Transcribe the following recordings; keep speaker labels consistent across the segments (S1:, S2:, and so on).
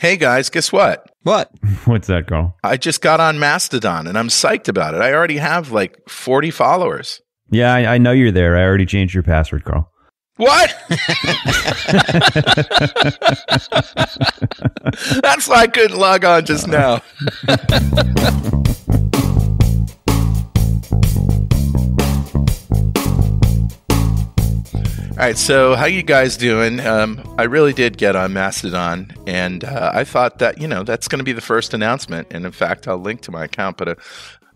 S1: Hey guys, guess what?
S2: What?
S3: What's that, Carl?
S1: I just got on Mastodon and I'm psyched about it. I already have like 40 followers.
S3: Yeah, I know you're there. I already changed your password, Carl.
S1: What? That's why I couldn't log on just now. All right, so how you guys doing? I really did get on Mastodon, and I thought that, that's going to be the first announcement. And in fact, I'll link to my account. But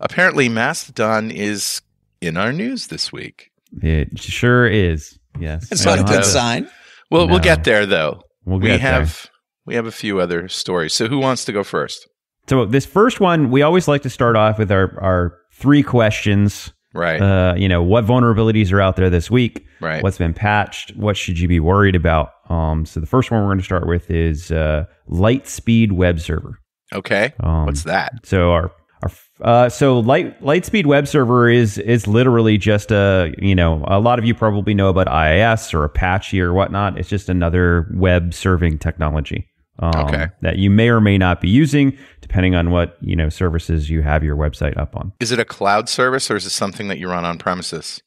S1: apparently Mastodon is in our news this week.
S3: It sure is. Yes.
S2: It's not a good sign.
S1: Well, we'll get there, though.
S3: We
S1: have a few other stories. So who wants to go first?
S3: So this first one, we always like to start off with our three questions.
S1: Right.
S3: What vulnerabilities are out there this week?
S1: Right.
S3: What's been patched? What should you be worried about? So the first one we're going to start with is Lightspeed web server.
S1: Okay. What's that?
S3: So our Lightspeed web server is literally just a lot of you probably know about IIS or Apache or whatnot. It's just another web serving technology. That you may or may not be using, depending on what services you have your website up on.
S1: Is it a cloud service or is it something that you run on premises?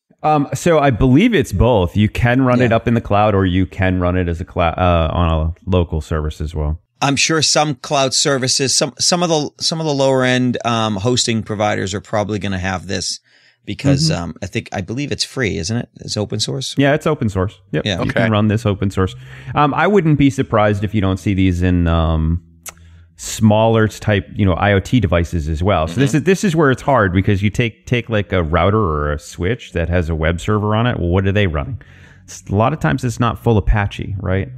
S3: So I believe it's both. You can run it up in the cloud, or you can run it as a on a local service as well.
S2: I'm sure some cloud services, some of the lower end hosting providers are probably going to have this because I believe it's free, isn't it? It's open source.
S3: Yeah, it's open source. Yep.
S2: Yeah.
S3: You can run this open source. I wouldn't be surprised if you don't see these in smaller type, IoT devices as well. So this is where it's hard, because you take like a router or a switch that has a web server on it. Well, what are they running? A lot of times it's not full Apache, right?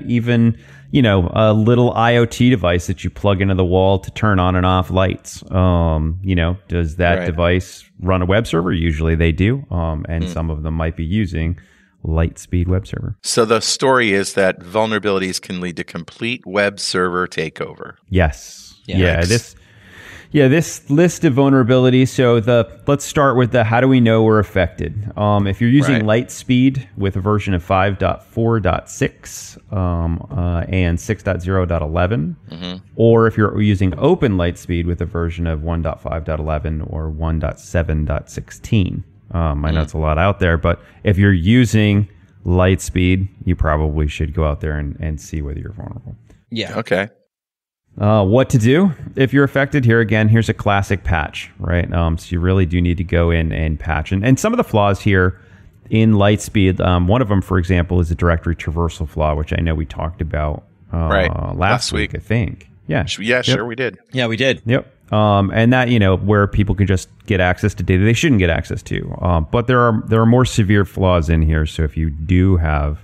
S3: Even a little IoT device that you plug into the wall to turn on and off lights. Does that device run a web server? Usually they do, and some of them might be using Lightspeed web server.
S1: So the story is that vulnerabilities can lead to complete web server takeover.
S3: Yes. Yeah. This list of vulnerabilities. So let's start with how do we know we're affected? If you're using Lightspeed with a version of 5.4.6 and 6.0.11, or if you're using Open Lightspeed with a version of 1.5.11 or 1.7.16. I know it's a lot out there, but if you're using Lightspeed, you probably should go out there and see whether you're vulnerable.
S2: Yeah.
S1: Okay.
S3: What to do if you're affected? Here's a classic patch, right? So you really do need to go in and patch. And some of the flaws here in Lightspeed, one of them, for example, is a directory traversal flaw, which I know we talked about last week, I think. Yeah.
S1: Sure we did.
S2: Yeah, we did.
S3: Yep. And that, where people can just get access to data they shouldn't get access to. But there are more severe flaws in here. So if you do have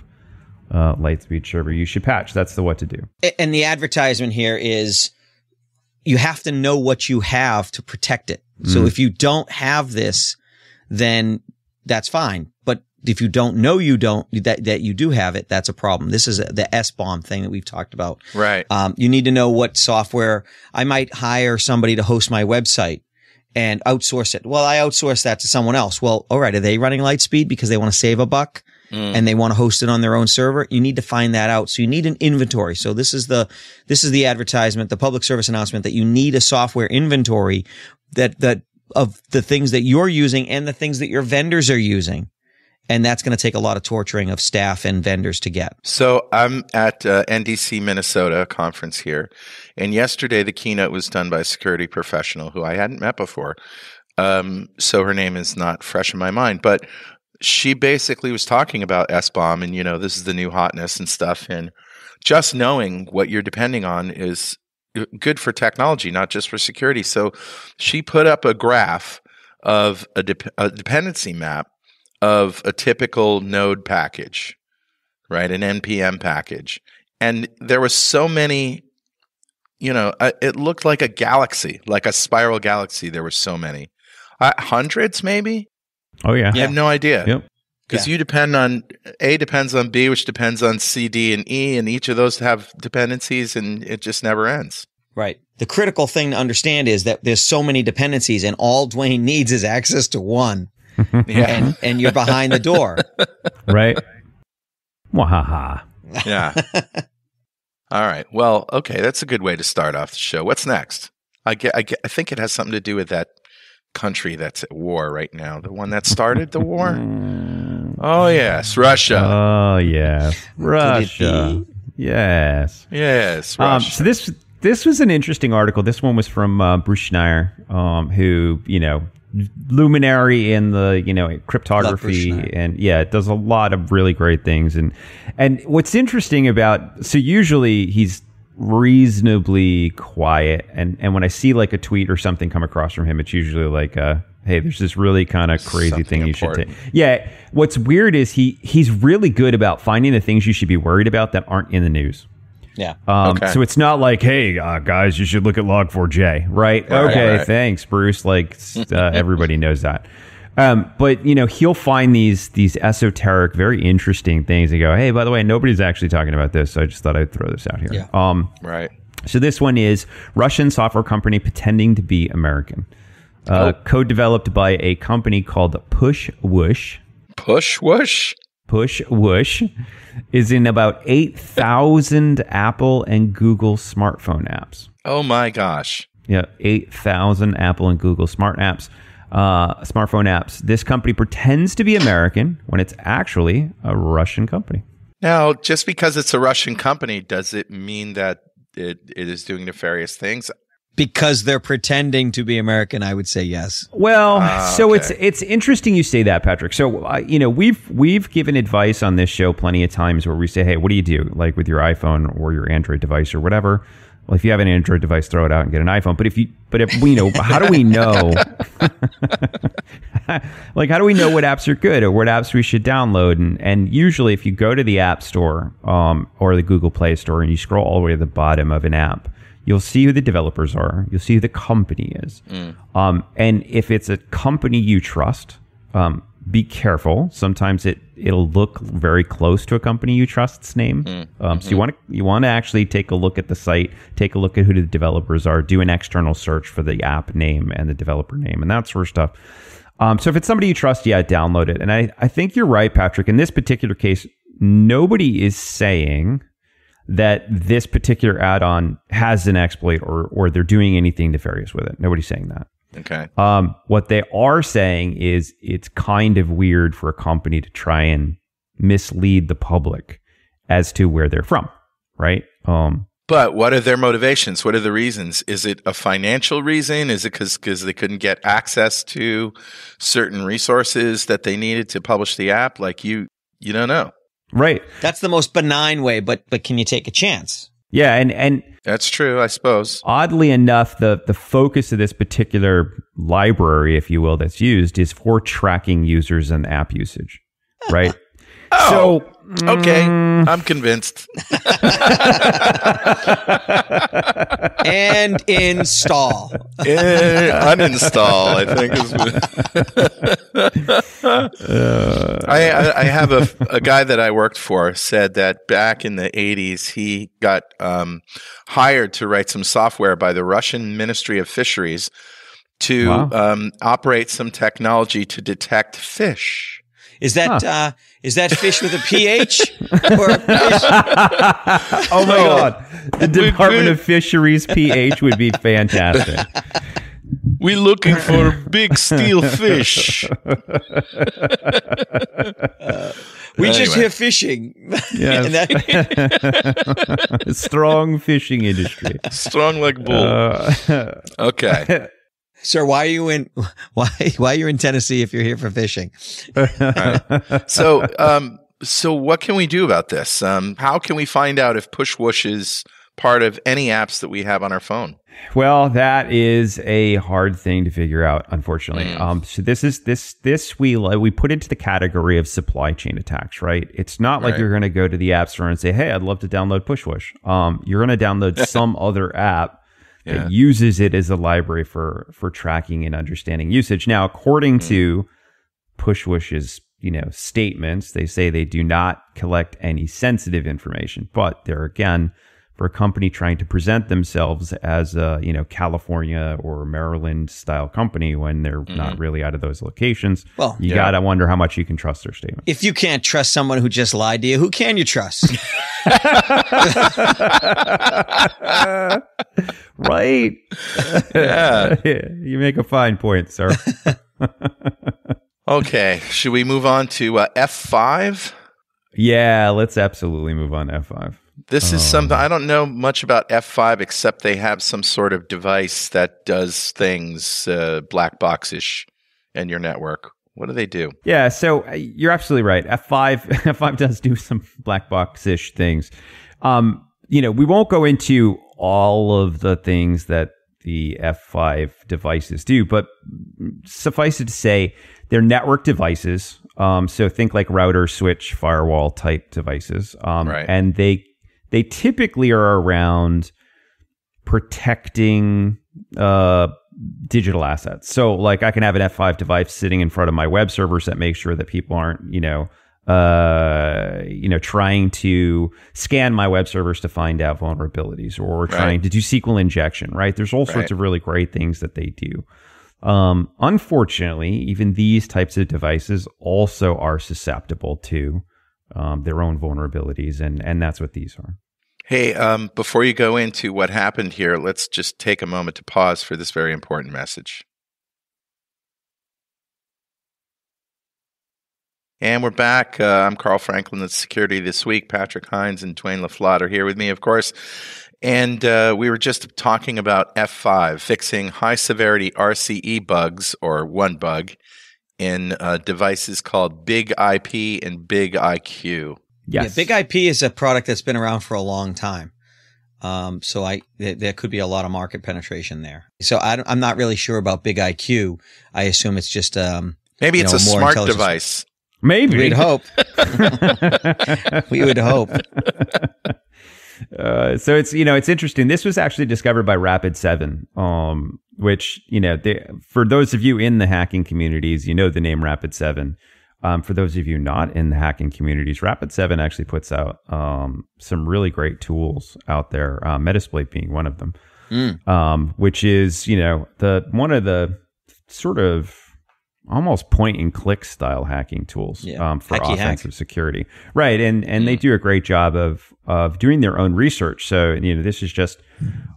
S3: Lightspeed server, you should patch. That's the what to do.
S2: And the advertisement here is you have to know what you have to protect it. So if you don't have this, then that's fine. But if you don't know that you do have it, that's a problem. This is the SBOM thing that we've talked about.
S1: Right.
S2: You need to know what software. I might hire somebody to host my website and outsource it. Well, I outsource that to someone else. Well, all right. Are they running Lightspeed because they want to save a buck and they want to host it on their own server? You need to find that out. So you need an inventory. So this is the advertisement, the public service announcement, that you need a software inventory that of the things that you're using and the things that your vendors are using. And that's going to take a lot of torturing of staff and vendors to get.
S1: So I'm at NDC Minnesota conference here, and yesterday the keynote was done by a security professional who I hadn't met before. So her name is not fresh in my mind, but she basically was talking about SBOM and, this is the new hotness and stuff. And just knowing what you're depending on is good for technology, not just for security. So she put up a graph of a dependency map of a typical node package, right? An NPM package. And there was so many, it looked like a galaxy, like a spiral galaxy. There were so many. Hundreds, maybe?
S3: Oh, yeah.
S1: I have no idea.
S3: Yep.
S1: Because you depend on, A depends on B, which depends on C, D, and E, and each of those have dependencies, and it just never ends.
S2: Right. The critical thing to understand is that there's so many dependencies, and all Dwayne needs is access to one.
S1: Yeah.
S2: And you're behind the door.
S3: Right. Wahaha.
S1: Yeah. All right. Well, okay, that's a good way to start off the show. What's next? I think it has something to do with that country that's at war right now. The one that started the war? Oh, yes, Russia.
S3: Oh, yes. Russia. Yes.
S1: Yes, Russia.
S3: So this was an interesting article. This one was from Bruce Schneier, who, luminary in the, cryptography, and it does a lot of really great things. And what's interesting so usually he's reasonably quiet, and when I see like a tweet or something come across from him, it's usually like, hey, there's this really kind of crazy
S1: something
S3: thing
S1: important.
S3: You should take. Yeah. What's weird is he's really good about finding the things you should be worried about that aren't in the news.
S2: Yeah.
S1: Okay.
S3: So it's not like, hey, guys, you should look at Log4j, right? Okay, thanks, Bruce. Like, everybody knows that. But, he'll find these esoteric, very interesting things and go, hey, by the way, nobody's actually talking about this. So I just thought I'd throw this out here.
S2: Yeah.
S1: Right.
S3: So this one is Russian software company pretending to be American. Code developed by a company called Pushwoosh.
S1: Pushwoosh?
S3: Pushwoosh is in about 8,000 Apple and Google smartphone apps.
S1: Oh my gosh.
S3: Yeah, 8,000 Apple and Google smartphone apps. This company pretends to be American when it's actually a Russian company.
S1: Now, just because it's a Russian company, does it mean that it is doing nefarious things?
S2: Because they're pretending to be American, I would say yes.
S3: Well, so
S1: okay.
S3: it's interesting you say that, Patrick. So we've given advice on this show plenty of times where we say, hey, what do you do, like with your iPhone or your Android device or whatever? Well, if you have an Android device, throw it out and get an iPhone. But if we know, how do we know? Like, how do we know what apps are good or what apps we should download? And usually, if you go to the App Store or the Google Play Store and you scroll all the way to the bottom of an app, you'll see who the developers are. You'll see who the company is. And if it's a company you trust, be careful. Sometimes it'll look very close to a company you trust's name. So you want to actually take a look at the site, take a look at who the developers are, do an external search for the app name and the developer name and that sort of stuff. So if it's somebody you trust, download it. And I think you're right, Patrick. In this particular case, nobody is saying that this particular add-on has an exploit or they're doing anything nefarious with it. Nobody's saying that.
S1: Okay.
S3: What they are saying is it's kind of weird for a company to try and mislead the public as to where they're from, right?
S1: But what are their motivations? What are the reasons? Is it a financial reason? Is it because they couldn't get access to certain resources that they needed to publish the app? Like you don't know.
S3: Right.
S2: That's the most benign way, but can you take a chance?
S3: Yeah, and
S1: that's true, I suppose.
S3: Oddly enough, the focus of this particular library, if you will, that's used is for tracking users and app usage, right?
S1: Oh, so, okay, I'm convinced.
S2: And install.
S1: Uninstall, I think. I have a guy that I worked for said that back in the 80s, he got hired to write some software by the Russian Ministry of Fisheries to operate some technology to detect fish.
S2: Is that fish with a PH or a fish?
S3: Oh my God. The Department of Fisheries PH would be fantastic.
S1: We're looking for big steel fish.
S2: We just hear fishing.
S3: Yes. Strong fishing industry.
S1: Strong like bull. Okay.
S2: Sir, why are you in Tennessee if you're here for fishing?
S1: Right. So what can we do about this? How can we find out if Pushwoosh is part of any apps that we have on our phone?
S3: Well, that is a hard thing to figure out, unfortunately. So this we put into the category of supply chain attacks, right? It's not like you're going to go to the app store and say, "Hey, I'd love to download Pushwoosh." You're going to download some other app that uses it as a library for tracking and understanding usage. Now, according to Pushwoosh's statements, they say they do not collect any sensitive information, but they're again for a company trying to present themselves as a, California or Maryland style company when they're not really out of those locations.
S2: Well,
S3: you gotta wonder how much you can trust their statement.
S2: If you can't trust someone who just lied to you, who can you trust?
S3: Right.
S1: Yeah.
S3: You make a fine point, sir.
S1: Okay. Should we move on to F5?
S3: Yeah, let's absolutely move on to F5.
S1: This is something I don't know much about F5 except they have some sort of device that does things black box-ish in your network. What do they do?
S3: Yeah, so you're absolutely right. F5 does do some black box-ish things. We won't go into all of the things that the F5 devices do, but suffice it to say, they're network devices. So think like router, switch, firewall type devices.
S1: Right.
S3: And they typically are around protecting digital assets. So like I can have an F5 device sitting in front of my web servers that make sure that people aren't, trying to scan my web servers to find out vulnerabilities or trying to do SQL injection, right? There's all sorts of really great things that they do. Unfortunately, even these types of devices also are susceptible to their own vulnerabilities, and that's what these are.
S1: Hey, before you go into what happened here, let's just take a moment to pause for this very important message. And we're back. I'm Carl Franklin of Security This Week. Patrick Hines and Dwayne LaFlotte are here with me, of course. And we were just talking about F5, fixing high-severity RCE bugs, or one bug, in devices called Big IP and Big IQ.
S3: Yes.
S2: Yeah, Big IP is a product that's been around for a long time. So there could be a lot of market penetration there. So I'm not really sure about Big IQ. I assume it's just
S1: maybe it's a smart device.
S3: Maybe.
S2: We'd hope. We would hope.
S3: So it's interesting. This was actually discovered by Rapid7, which, for those of you in the hacking communities, the name Rapid7. For those of you not in the hacking communities, Rapid7 actually puts out some really great tools out there, Metasploit being one of them, which is, one of the sort of almost point and click style hacking tools for
S2: Hacky
S3: offensive security. Right. And they do a great job of doing their own research. So, this is just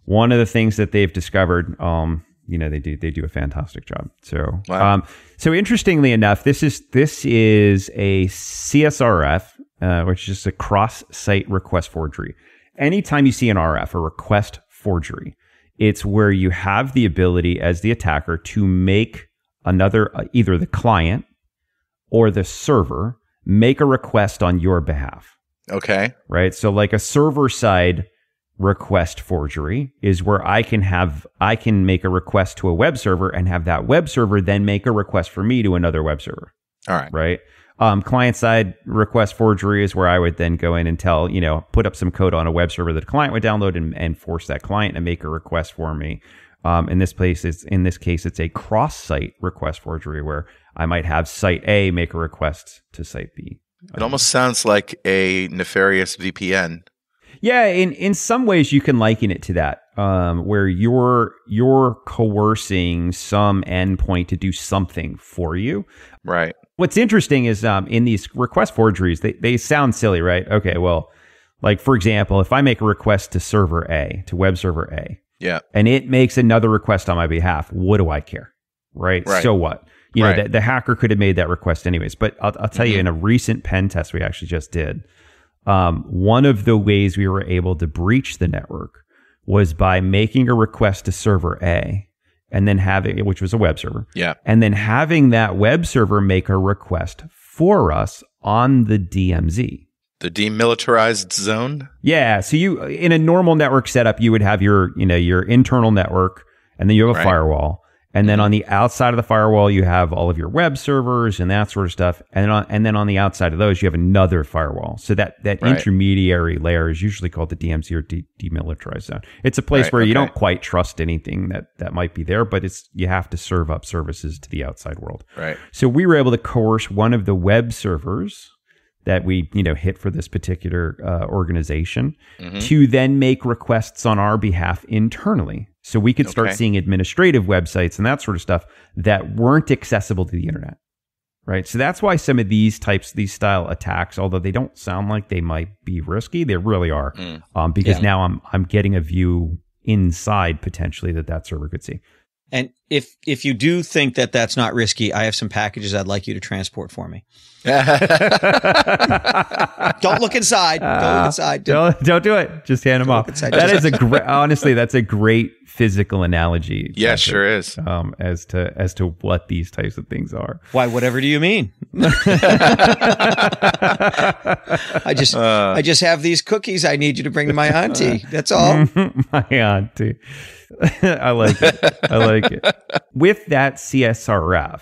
S3: one of the things that they've discovered. They do a fantastic job. So,
S1: wow.
S3: So interestingly enough, this is a CSRF, which is a cross-site request forgery. Anytime you see an RF, a request forgery, it's where you have the ability as the attacker to make another, either the client or the server, make a request on your behalf.
S1: Okay.
S3: Right. So like a server side request forgery is where I can make a request to a web server and have that web server then make a request for me to another web server.
S1: All right.
S3: Right. Client side request forgery is where I would then go in and put up some code on a web server that a client would download and force that client to make a request for me. In this case, it's a cross-site request forgery where I might have site A make a request to site B.
S1: It almost sounds like a nefarious VPN.
S3: Yeah, in some ways you can liken it to that, where you're coercing some endpoint to do something for you.
S1: Right.
S3: What's interesting is in these request forgeries, they sound silly, right? Okay, well, like for example, if I make a request to server A, to web server A, and it makes another request on my behalf, what do I care? Right? So what? The hacker could have made that request anyways. But I'll tell you, in a recent pen test we actually just did, one of the ways we were able to breach the network was by making a request to server A and then having, which was a web server, and then having that web server make a request for us on the DMZ.
S1: The demilitarized zone?
S3: Yeah. So you, in a normal network setup, you would have your internal network, and then you have a firewall. And then on the outside of the firewall, you have all of your web servers and that sort of stuff. And then on the outside of those, you have another firewall. So that intermediary layer is usually called the DMZ or demilitarized zone. It's a place where you don't quite trust anything that might be there, but you have to serve up services to the outside world.
S1: Right.
S3: So we were able to coerce one of the web servers that we, hit for this particular organization to then make requests on our behalf internally. So we could start seeing administrative websites and that sort of stuff that weren't accessible to the internet. Right. So that's why some of these style attacks, although they don't sound like they might be risky, they really are. Because now I'm getting a view inside potentially that server could see.
S2: And if you do think that that's not risky, I have some packages I'd like you to transport for me. Don't look inside. Don't look inside.
S3: Don't do it. Just hand them off. That is honestly, that's a great physical analogy.
S1: Yeah, sure is.
S3: As to what these types of things are.
S2: Why? Whatever do you mean? I just have these cookies. I need you to bring to my auntie. That's all.
S3: My auntie. I like it. With that CSRF,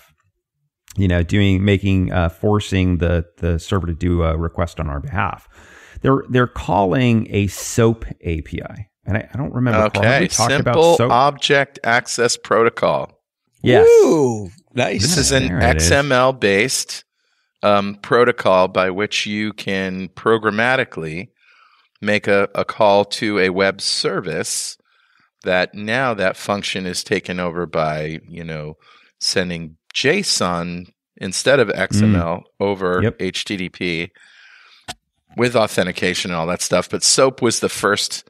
S3: forcing the server to do a request on our behalf, they're calling a SOAP API, and I don't remember.
S1: Okay, Simple Object Access Protocol.
S2: Yes. Ooh, nice.
S1: This is an XML based protocol by which you can programmatically make a call to a web service. That now that function is taken over by, sending JSON instead of XML over HTTP with authentication and all that stuff. But SOAP was the first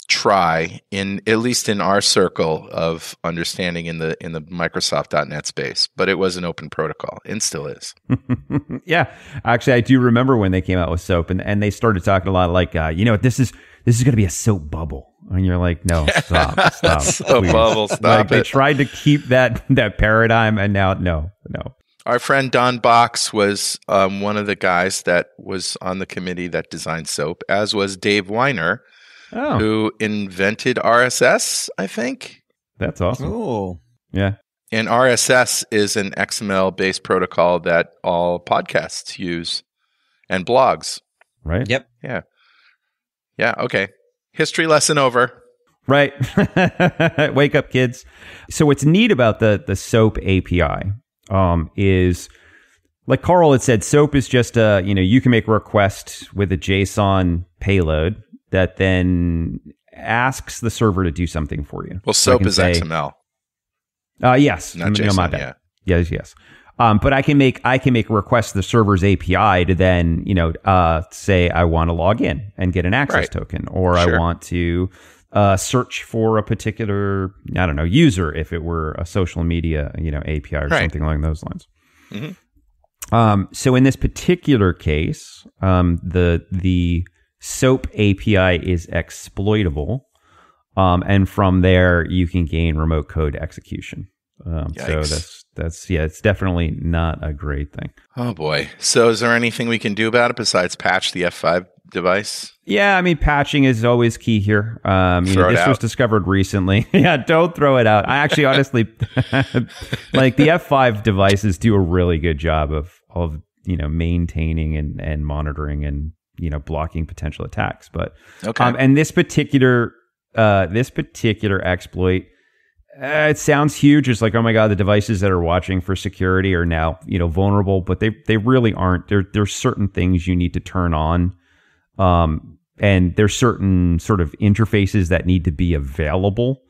S1: try at least in our circle of understanding in the Microsoft.NET space. But it was an open protocol and still is.
S3: Yeah. Actually, I do remember when they came out with SOAP and they started talking a lot like, this is going to be a SOAP bubble. And you're like, no, stop.
S1: SOAP bubble, stop
S3: like,
S1: it.
S3: They tried to keep that paradigm, and now, no.
S1: Our friend Don Box was one of the guys that was on the committee that designed SOAP, as was Dave Weiner, who invented RSS, I think.
S3: That's awesome.
S2: Oh.
S3: Yeah.
S1: And RSS is an XML-based protocol that all podcasts use and blogs.
S3: Right?
S2: Yep.
S1: Yeah. Yeah, okay. History lesson over.
S3: Right. Wake up, kids. So what's neat about the SOAP API is, like Carl had said, SOAP is just you can make a request with a JSON payload that then asks the server to do something for you.
S1: Well, SOAP is XML.
S3: Yes.
S1: Not JSON,
S3: my bad. Yes. But I can make a request to the server's API to then, say I want to log in and get an access token, or I want to search for a particular, user if it were a social media, API or something along those lines. Mm-hmm. So in this particular case, the SOAP API is exploitable, and from there you can gain remote code execution. So that's it's definitely not a great thing.
S1: Oh boy. So is there anything we can do about it besides patch the F5 device?
S3: Yeah, I mean, patching is always key here. This was discovered recently. Yeah, don't throw it out. I actually honestly like the F5 devices do a really good job of maintaining and monitoring and blocking potential attacks. But and this particular exploit, it sounds huge. It's like, oh my God, the devices that are watching for security are now, vulnerable, but they really aren't. There's certain things you need to turn on. And there's certain sort of interfaces that need to be available,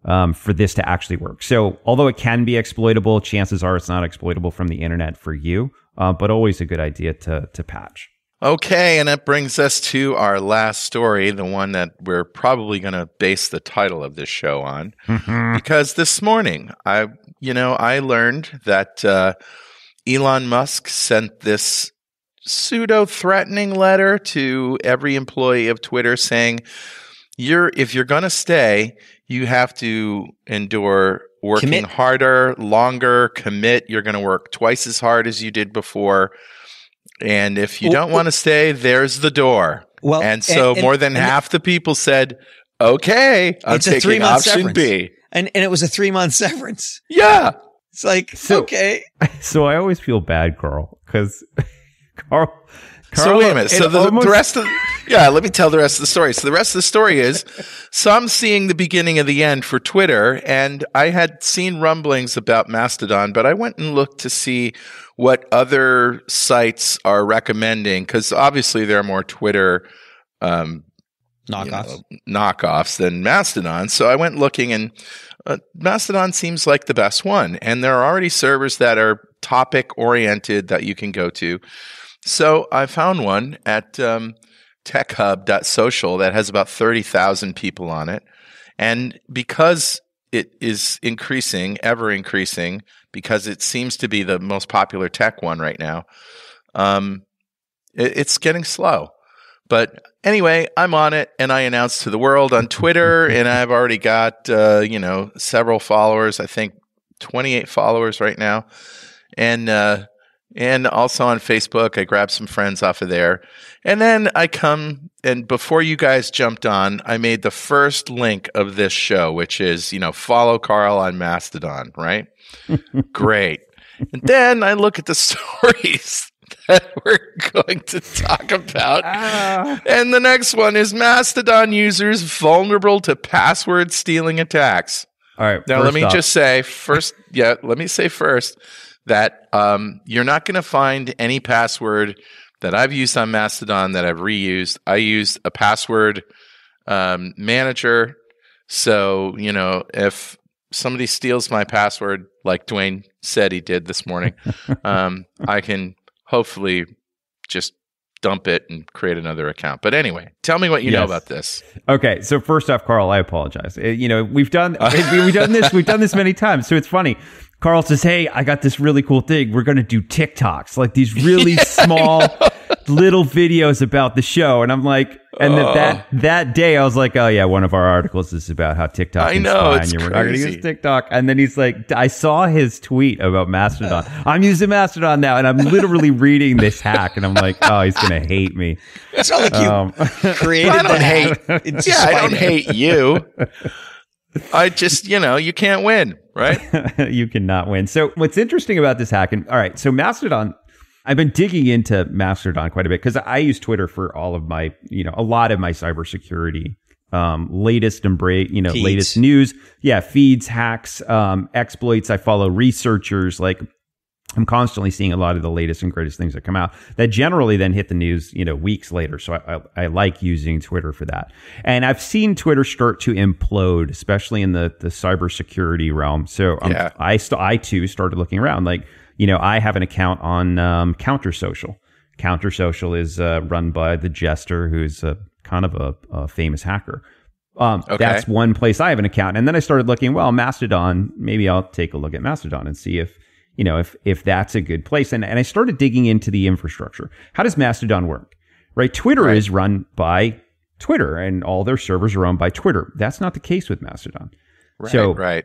S3: for this to actually work. So although it can be exploitable, chances are it's not exploitable from the internet for you, but always a good idea to patch.
S1: Okay, and that brings us to our last story, the one that we're probably going to base the title of this show on, because this morning I learned that Elon Musk sent this pseudo-threatening letter to every employee of Twitter saying, if you're going to stay, you have to endure working harder, longer, commit. You're going to work twice as hard as you did before. And if you don't want to stay, there's the door. Well, and more than half the people said, okay, I'm taking option B.
S2: And it was a 3-month severance.
S1: Yeah.
S2: It's like, okay.
S3: So I always feel bad, Carl, because
S1: So wait a minute. So the rest of let me tell the rest of the story. So the rest of the story is, so I'm seeing the beginning of the end for Twitter, and I had seen rumblings about Mastodon, but I went and looked to see what other sites are recommending, because obviously there are more Twitter knockoffs than Mastodon. So I went looking, and Mastodon seems like the best one, and there are already servers that are topic oriented that you can go to. So I found one at techhub.social that has about 30,000 people on it. And because it is increasing, ever increasing, because it seems to be the most popular tech one right now, it's getting slow. But anyway, I'm on it, and I announced to the world on Twitter, and I've already got, several followers, I think 28 followers right now. And also on Facebook, I grabbed some friends off of there. And then I come, and before you guys jumped on, I made the first link of this show, which is, follow Carl on Mastodon, right? Great. And then I look at the stories that we're going to talk about. And the next one is Mastodon users vulnerable to password stealing attacks.
S3: All right.
S1: Now, let me say first that you're not going to find any password that I've used on Mastodon that I've reused. I used a password manager. So, if somebody steals my password, like Dwayne said he did this morning, I can hopefully just dump it and create another account. But anyway, tell me what you know about this.
S3: Okay, so first off, Carl, I apologize. We've done this many times, so it's funny. Carl says, "Hey, I got this really cool thing. We're going to do TikToks, like these really small little videos about the show." And I'm like, and that day I was like, "Oh yeah, one of our articles is about how TikTok is fine. We're not going to use TikTok." And then he's like, I saw his tweet about Mastodon. I'm using Mastodon now, and I'm literally reading this hack, and I'm like, "Oh, he's going to hate me."
S2: It's not like you created
S1: I don't hate you. I just, you can't win, right?
S3: You cannot win. So what's interesting about this hack, all right, so Mastodon, I've been digging into Mastodon quite a bit because I use Twitter for all of my, a lot of my cybersecurity, latest latest news. Yeah, feeds, hacks, exploits. I follow researchers. Like, I'm constantly seeing a lot of the latest and greatest things that come out that generally then hit the news, weeks later. So I like using Twitter for that. And I've seen Twitter start to implode, especially in the cybersecurity realm. So I too started looking around. Like, I have an account on Counter Social. Counter Social is run by the Jester, who's kind of a famous hacker. That's one place I have an account. And then I started looking, Mastodon, maybe I'll take a look at Mastodon and see if that's a good place. And I started digging into the infrastructure. How does Mastodon work? Right? Twitter is run by Twitter, and all their servers are owned by Twitter. That's not the case with Mastodon.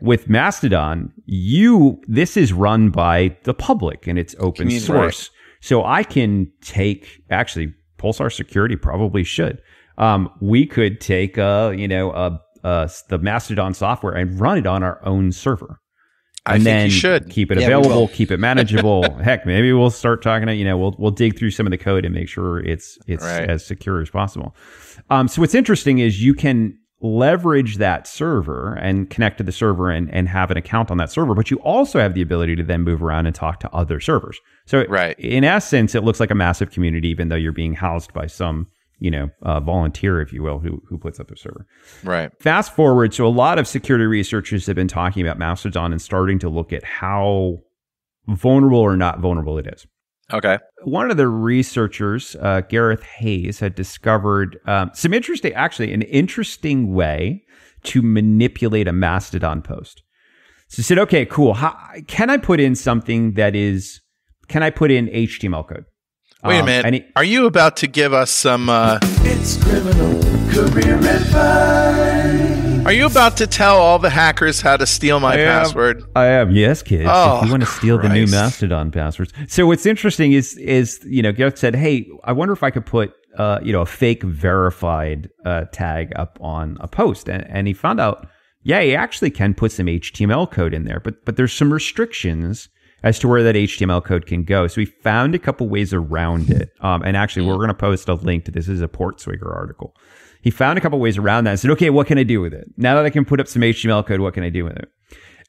S3: With Mastodon, this is run by the public, and it's open source. So I can actually, Pulsar Security probably should. We could take the Mastodon software and run it on our own server. And then keep it available, keep it manageable. Heck, maybe we'll start talking we'll dig through some of the code and make sure it's as secure as possible. So what's interesting is you can leverage that server and connect to the server and have an account on that server, but you also have the ability to then move around and talk to other servers. So in essence, it looks like a massive community, even though you're being housed by some volunteer, if you will, who puts up a server.
S1: Right.
S3: Fast forward. So a lot of security researchers have been talking about Mastodon and starting to look at how vulnerable or not vulnerable it is.
S1: Okay.
S3: One of the researchers, Gareth Hayes, had discovered an interesting way to manipulate a Mastodon post. So he said, okay, cool. Can I put in HTML code?
S1: Wait a minute. Are you about to give us some...
S4: It's criminal career advice.
S1: Are you about to tell all the hackers how to steal my password?
S3: I am. Yes, kids.
S1: Oh,
S3: if you want to steal the new Mastodon passwords. So what's interesting is Gareth said, hey, I wonder if I could put a fake verified tag up on a post. And he found out, he actually can put some HTML code in there, but there's some restrictions as to where that HTML code can go. So we found a couple ways around it. And actually, we're going to post a link to this. This is a Portswigger article. He found a couple ways around that and said, okay, what can I do with it? Now that I can put up some HTML code, what can I do with it?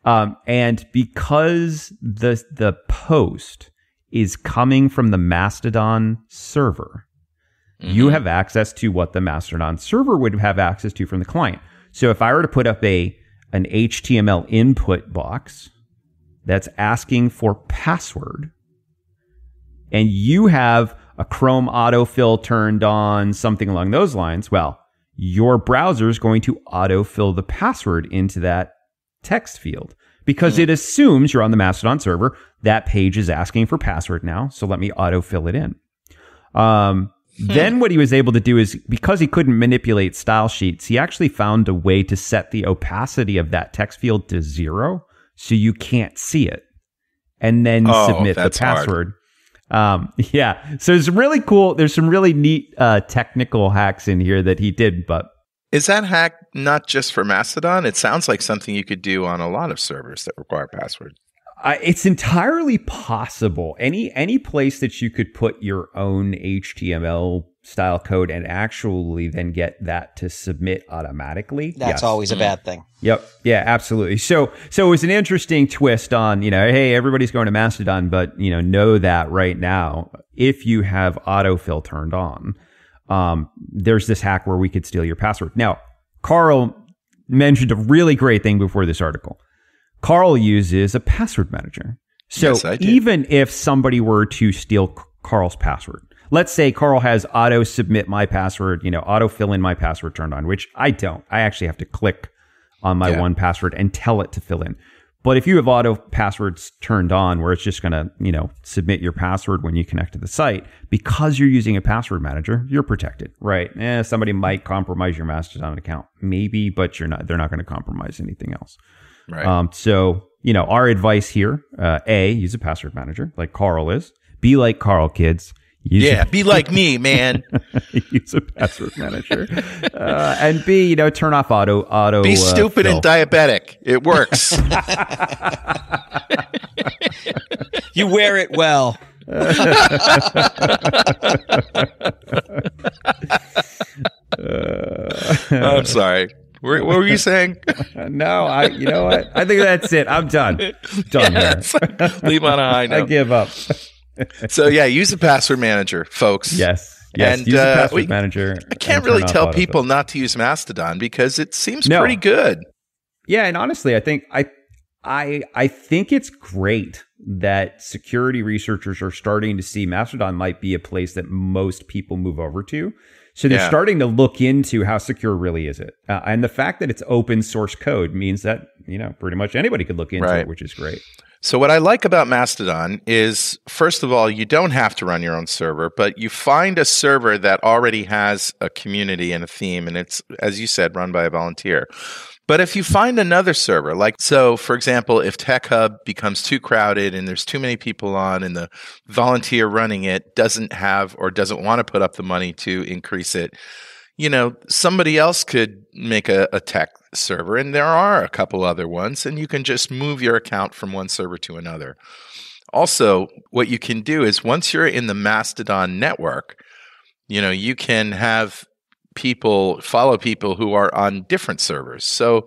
S3: And because the post is coming from the Mastodon server, you have access to what the Mastodon server would have access to from the client. So if I were to put up an HTML input box that's asking for password, and you have a Chrome autofill turned on, something along those lines, well, your browser is going to autofill the password into that text field because it assumes you're on the Mastodon server. That page is asking for password now, so let me autofill it in. Then what he was able to do is, because he couldn't manipulate style sheets, he actually found a way to set the opacity of that text field to 0 so you can't see it, and then submit the password. Yeah. So it's really cool. There's some really neat technical hacks in here that he did, but
S1: is that hack not just for Mastodon? It sounds like something you could do on a lot of servers that require passwords.
S3: It's entirely possible. Any place that you could put your own HTML style code and actually then get that to submit automatically.
S2: That's always a bad thing.
S3: Yep. Yeah, absolutely. So it was an interesting twist on, hey, everybody's going to Mastodon, but, know that right now, if you have autofill turned on, there's this hack where we could steal your password. Now, Carl mentioned a really great thing before this article. Carl uses a password manager. So
S1: yes,
S3: even if somebody were to steal Carl's password, let's say Carl has auto submit my password, auto fill in my password turned on, which I don't. I actually have to click on my one password and tell it to fill in. But if you have auto passwords turned on where it's just going to, submit your password when you connect to the site, because you're using a password manager, you're protected, right? Somebody might compromise your Mastodon account, maybe, but they're not going to compromise anything else.
S1: Right.
S3: So, our advice here, A, use a password manager like Carl is. Be like Carl, kids.
S1: Be like me, man.
S3: Use a password manager. And B, turn off auto.
S1: Be stupid
S3: fill.
S1: and diabetic. It works.
S2: You wear it well.
S1: I'm sorry. What were you saying?
S3: No, you know what? I think that's it. I'm done. Done here.
S1: Leave on a high note.
S3: I give up.
S1: So use a password manager, folks.
S3: Yes.
S1: And
S3: use a password manager.
S1: I can't really tell people not to use Mastodon because it seems pretty good.
S3: Yeah, and honestly, I think I think it's great that security researchers are starting to see Mastodon might be a place that most people move over to. So they're starting to look into how secure really is it. And the fact that it's open source code means that, pretty much anybody could look into it, which is great.
S1: So what I like about Mastodon is, first of all, you don't have to run your own server, but you find a server that already has a community and a theme, and it's, as you said, run by a volunteer. But if you find another server, for example, if Tech Hub becomes too crowded and there's too many people on and the volunteer running it doesn't have or doesn't want to put up the money to increase it, somebody else could make a tech server, and there are a couple other ones, and you can just move your account from one server to another. Also, what you can do is once you're in the Mastodon network, you can have follow people who are on different servers. So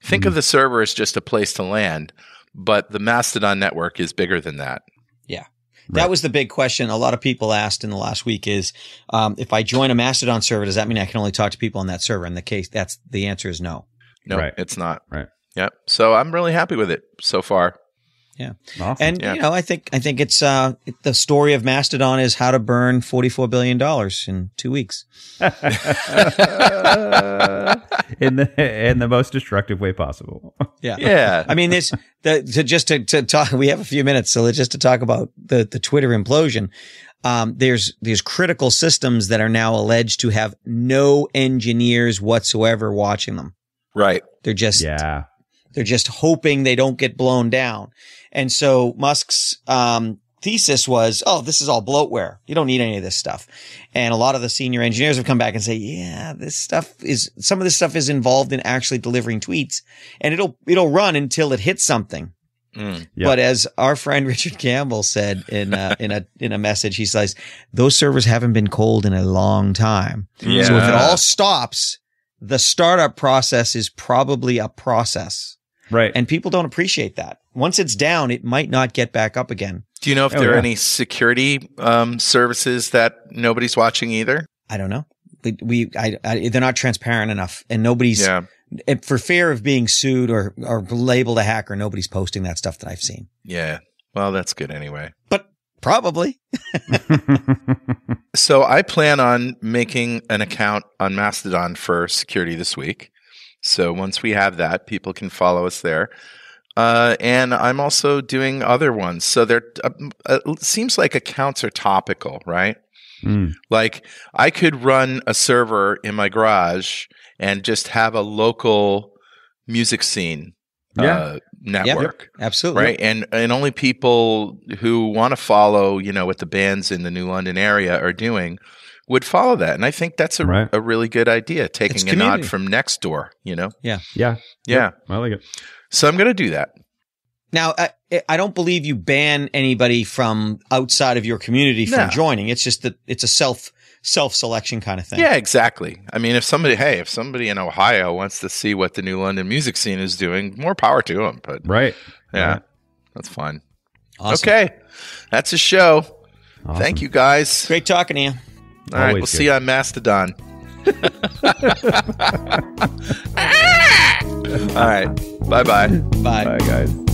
S1: think of the server as just a place to land, but the Mastodon network is bigger than that.
S2: Yeah. That was the big question a lot of people asked in the last week is, if I join a Mastodon server, does that mean I can only talk to people on that server? In the answer is no.
S1: No, it's not.
S3: Right.
S1: Yep. So I'm really happy with it so far.
S2: Yeah.
S3: Awesome.
S2: And, I think it's, the story of Mastodon is how to burn $44 billion in 2 weeks.
S3: in the most destructive way possible.
S2: Yeah.
S1: Yeah.
S2: I mean, just to talk, we have a few minutes. So just to talk about the Twitter implosion, there's critical systems that are now alleged to have no engineers whatsoever watching them.
S1: Right.
S2: They're just hoping they don't get blown down. And so Musk's thesis was, this is all bloatware. You don't need any of this stuff. And a lot of the senior engineers have come back and say, some of this stuff is involved in actually delivering tweets, and it'll run until it hits something.
S3: Yeah.
S2: But as our friend Richard Campbell said in a message, he says those servers haven't been cold in a long time.
S1: Yeah.
S2: So if it all stops, the startup process is probably a process.
S3: Right.
S2: And people don't appreciate that. Once it's down, it might not get back up again.
S1: Do you know if there are any security services that nobody's watching either?
S2: I don't know. They're not transparent enough, and nobody's for fear of being sued or labeled a hacker. Nobody's posting that stuff that I've seen.
S1: Yeah. Well, that's good anyway.
S2: But probably.
S1: So I plan on making an account on Mastodon for security this week. So once we have that, people can follow us there. And I'm also doing other ones. So it seems like accounts are topical, right? Like I could run a server in my garage and just have a local music scene network.
S2: Yeah, absolutely.
S1: Right. And only people who want to follow, what the bands in the New London area are doing would follow that. And I think that's a really good idea, taking a nod from next door,
S2: Yeah.
S3: Yeah.
S1: Yeah.
S3: I like it.
S1: So I'm going to do that.
S2: Now, I don't believe you ban anybody from outside of your community from joining. It's just that it's a self-selection kind of thing.
S1: Yeah, exactly. I mean, if somebody in Ohio wants to see what the New London music scene is doing, more power to them. But that's fine.
S2: Awesome.
S1: Okay. That's a show.
S3: Awesome.
S1: Thank you, guys.
S2: Great talking to you.
S1: All right. We'll see you on Mastodon. All right. Bye-bye.
S2: Bye.
S3: Bye, guys.